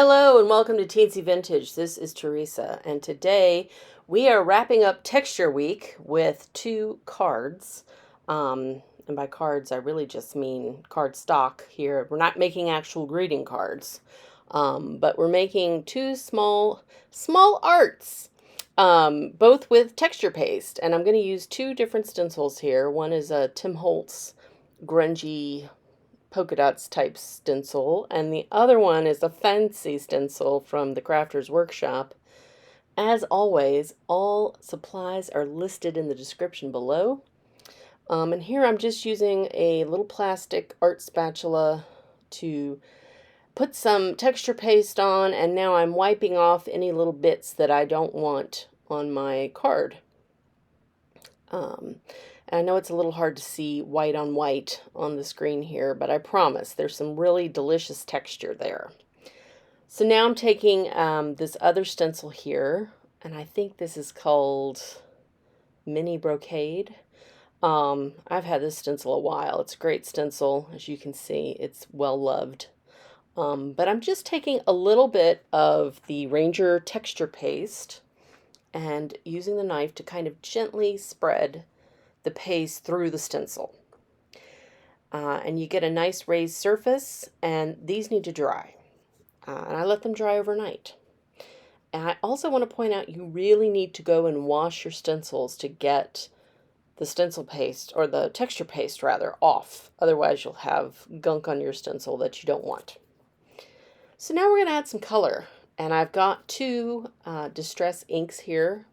Hello and welcome to Teentsy Vintage. This is Teresa, and today we are wrapping up Texture Week with 2 cards. And by cards, I really just mean cardstock here. We're not making actual greeting cards, but we're making 2 small arts, both with texture paste. And I'm going to use 2 different stencils here. One is a Tim Holtz grungy polka dots type stencil, and the other one is a fancy stencil from the Crafter's Workshop. As always, all supplies are listed in the description below. And here I'm just using a little plastic art spatula to put some texture paste on, and now I'm wiping off any little bits that I don't want on my card. And I know it's a little hard to see white on white on the screen here, but I promise there's some really delicious texture there. So now I'm taking this other stencil here, and I think this is called Mini Brocade. I've had this stencil a while. It's a great stencil. As you can see, it's well loved. But I'm just taking a little bit of the Ranger texture paste and using the knife to kind of gently spread the paste through the stencil. And you get a nice raised surface, and these need to dry. And I let them dry overnight. And I also want to point out you really need to go and wash your stencils to get the stencil paste, or the texture paste rather, off. Otherwise you'll have gunk on your stencil that you don't want. So now we're going to add some color. And I've got 2 distress inks here.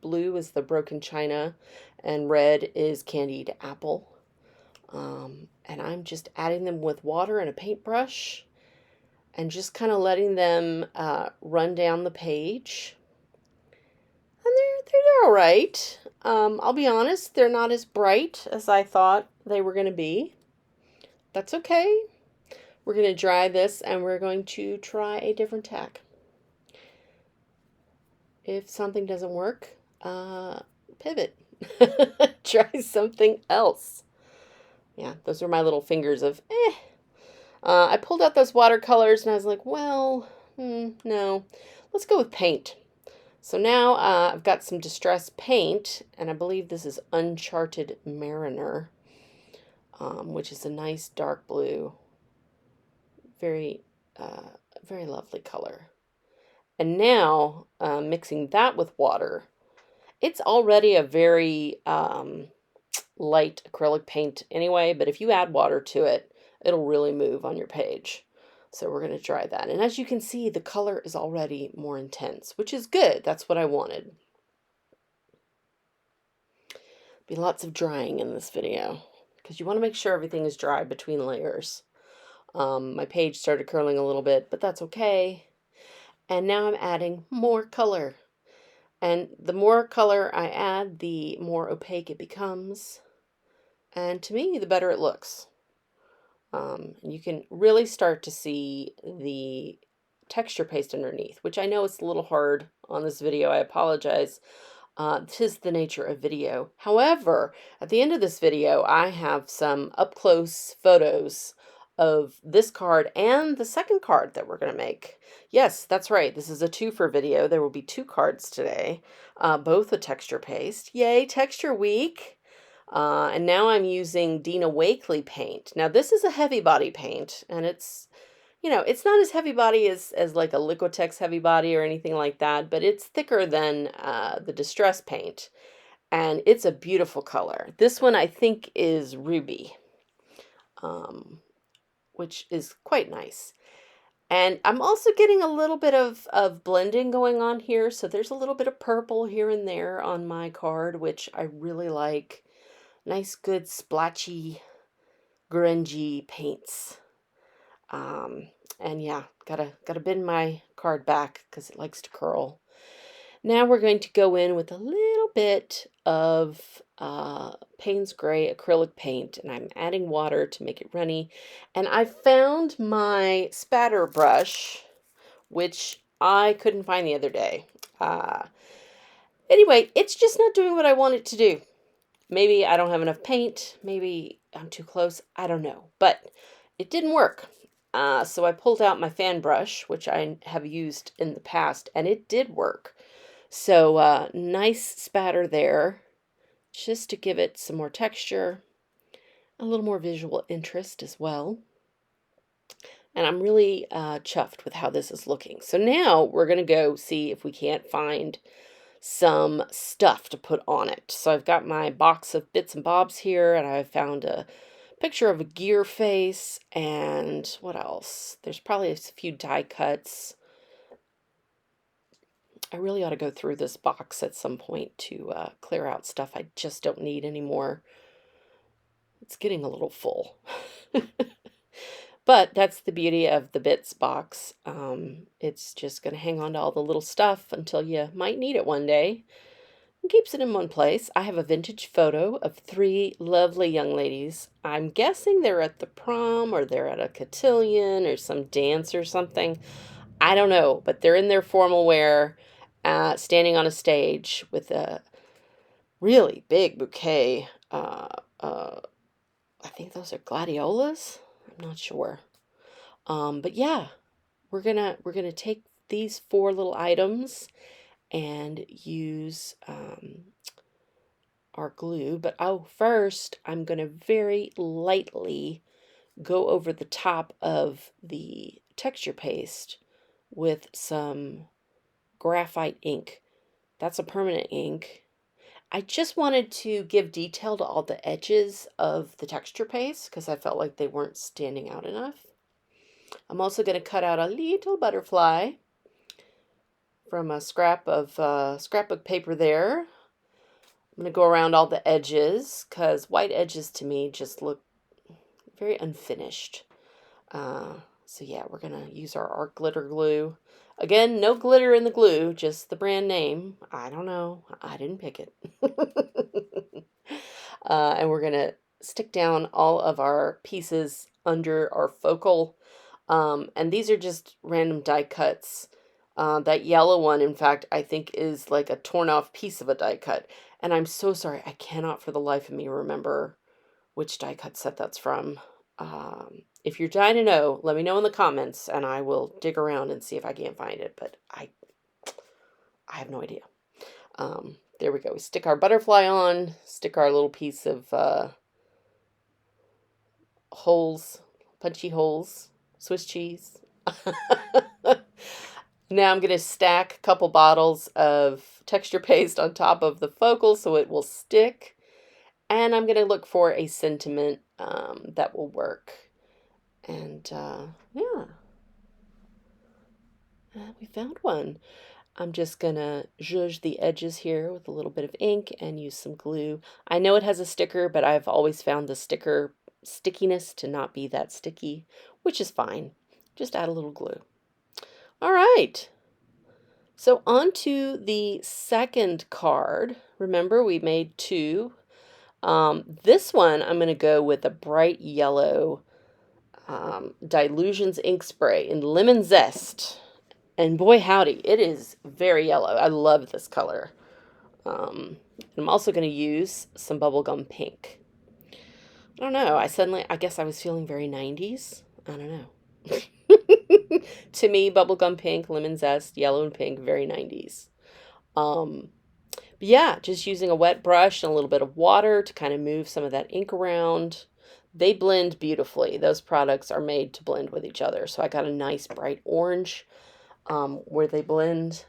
Blue is the Broken China, and red is Candied Apple. And I'm just adding them with water and a paintbrush, and just kind of letting them run down the page. And they're all right. I'll be honest, they're not as bright as I thought they were going to be. That's okay. We're going to dry this, and we're going to try a different tack. If something doesn't work, pivot. Try something else. Yeah, those are my little fingers of I pulled out those watercolors and I was like, well, no, let's go with paint. So now I've got some distress paint, and I believe this is Uncharted Mariner, which is a nice dark blue. Very, very lovely color. And now mixing that with water. It's already a very light acrylic paint anyway, but if you add water to it, it'll really move on your page. So we're going to try that. And as you can see, the color is already more intense, which is good. That's what I wanted. Be lots of drying in this video, because you want to make sure everything is dry between layers. My page started curling a little bit, but that's okay. And now I'm adding more color. And the more color I add, the more opaque it becomes. And to me, the better it looks. You can really start to see the texture paste underneath, which I know it's a little hard on this video. I apologize. 'Tis the nature of video. However, at the end of this video, I have some up-close photos of this card and the second card that we're going to make. Yes, that's right. This is a 2-for video. There will be 2 cards today, both with texture paste. Yay, Texture Week! And now I'm using Dina Wakley paint. Now this is a heavy body paint, and it's, you know, it's not as heavy body as like a Liquitex heavy body or anything like that, but it's thicker than the Distress paint, and it's a beautiful color. This one I think is Ruby, which is quite nice. And I'm also getting a little bit of blending going on here, so there's a little bit of purple here and there on my card, which I really like. Nice, good, splatchy, grungy paints. And yeah, gotta bend my card back because it likes to curl. Now we're going to go in with a little bit of Payne's Gray acrylic paint, and I'm adding water to make it runny. And I found my spatter brush, which I couldn't find the other day. Anyway, it's just not doing what I want it to do. Maybe I don't have enough paint. Maybe I'm too close. I don't know. But it didn't work. So I pulled out my fan brush, which I have used in the past, and it did work. So nice spatter there, just to give it some more texture, a little more visual interest as well. And I'm really chuffed with how this is looking. So now we're going to go see if we can't find some stuff to put on it. So I've got my box of bits and bobs here, and I found a picture of a gear face, and what else? There's probably a few die cuts. I really ought to go through this box at some point to clear out stuff I just don't need anymore. It's getting a little full. But that's the beauty of the bits box. It's just going to hang on to all the little stuff until you might need it one day. And keeps it in one place. I have a vintage photo of 3 lovely young ladies. I'm guessing they're at the prom, or they're at a cotillion or some dance or something. I don't know, but they're in their formal wear, standing on a stage with a really big bouquet. I think those are gladiolas. I'm not sure. But yeah, we're gonna take these 4 little items and use our glue. But first I'm gonna very lightly go over the top of the texture paste with some graphite ink. That's a permanent ink. I just wanted to give detail to all the edges of the texture paste because I felt like they weren't standing out enough. I'm also going to cut out a little butterfly from a scrap of scrapbook paper there. I'm going to go around all the edges because white edges to me just look very unfinished. So yeah, we're going to use our art glitter glue. Again, no glitter in the glue, just the brand name. I don't know. I didn't pick it. And we're going to stick down all of our pieces under our focal. And these are just random die cuts. That yellow one, in fact, I think is like a torn off piece of a die cut. And I'm so sorry. I cannot for the life of me remember which die cut set that's from. If you're dying to know, let me know in the comments and I will dig around and see if I can't find it. But I have no idea. There we go. We stick our butterfly on, stick our little piece of holes, punchy holes, Swiss cheese. Now I'm going to stack a couple bottles of texture paste on top of the focal so it will stick. And I'm going to look for a sentiment that will work. And yeah, we found one. I'm just going to zhuzh the edges here with a little bit of ink and use some glue. I know it has a sticker, but I've always found the sticker stickiness to not be that sticky, which is fine. Just add a little glue. All right. So on to the second card. Remember, we made 2. This one, I'm going to go with a bright yellow Dilutions ink spray in Lemon Zest. And boy, howdy, it is very yellow. I love this color. I'm also going to use some bubblegum pink. I don't know. I guess I was feeling very 90s. I don't know. To me, bubblegum pink, lemon zest, yellow and pink, very 90s. But yeah, just using a wet brush and a little bit of water to kind of move some of that ink around. They blend beautifully. Those products are made to blend with each other. So I got a nice bright orange where they blend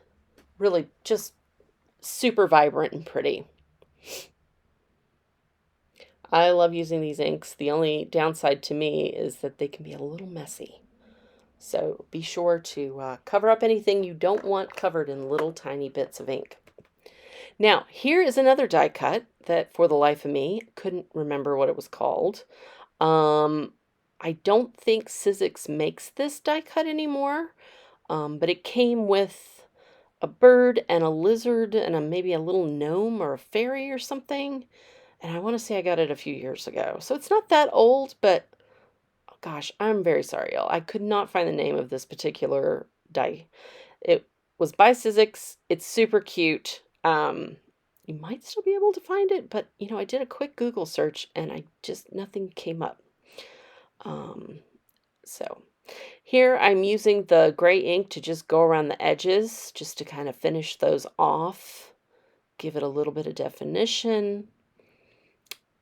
really just super vibrant and pretty. I love using these inks. The only downside to me is that they can be a little messy. So be sure to cover up anything you don't want covered in little tiny bits of ink. Now, here is another die cut that, for the life of me, couldn't remember what it was called. I don't think Sizzix makes this die cut anymore, but it came with a bird and a lizard and maybe a little gnome or a fairy or something. And I want to say I got it a few years ago. So it's not that old, but oh gosh, I'm very sorry, y'all. I could not find the name of this particular die. It was by Sizzix. It's super cute. You might still be able to find it, but you know, I did a quick Google search and nothing came up. So Here I'm using the gray ink to just go around the edges, just to kind of finish those off, give it a little bit of definition.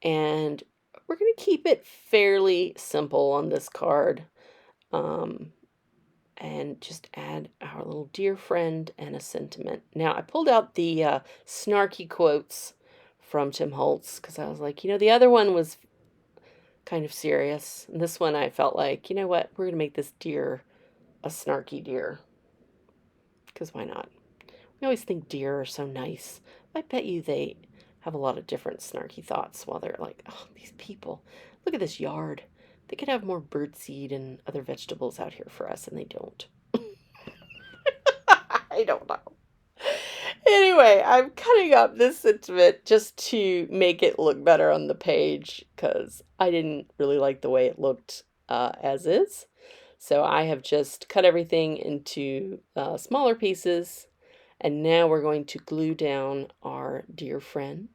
And we're going to keep it fairly simple on this card. And just add our little dear friend and a sentiment. Now, I pulled out the snarky quotes from Tim Holtz because I was like, you know, the other one was kind of serious. And this one I felt like, you know what, we're going to make this deer a snarky deer. Because why not? We always think deer are so nice. I bet you they have a lot of different snarky thoughts while they're like, oh, these people, look at this yard. They could have more birdseed and other vegetables out here for us, and they don't. I don't know. Anyway, I'm cutting up this sentiment just to make it look better on the page because I didn't really like the way it looked as is. So I have just cut everything into smaller pieces, and now we're going to glue down our dear friend.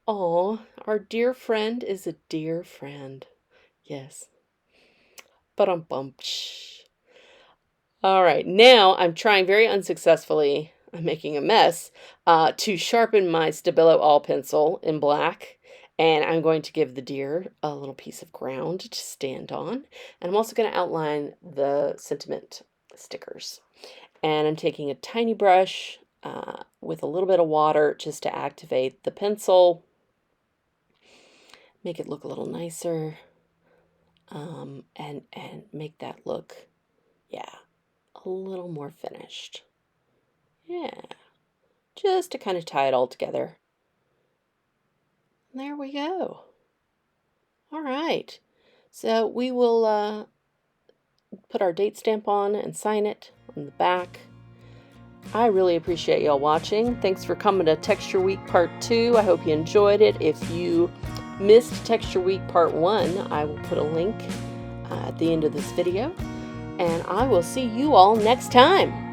Oh, our dear friend is a dear friend. Yes. Ba-dum-bum. All right, now I'm trying very unsuccessfully, I'm making a mess, to sharpen my Stabilo All pencil in black. And I'm going to give the deer a little piece of ground to stand on. And I'm also going to outline the sentiment stickers. And I'm taking a tiny brush with a little bit of water just to activate the pencil. Make it look a little nicer. And make that look, yeah, a little more finished. Yeah, just to kind of tie it all together. And there we go. All right, so we will put our date stamp on and sign it on the back. I really appreciate y'all watching. Thanks for coming to Texture Week Part 2. I hope you enjoyed it. If you missed Texture Week Part 1, I will put a link at the end of this video. And I will see you all next time.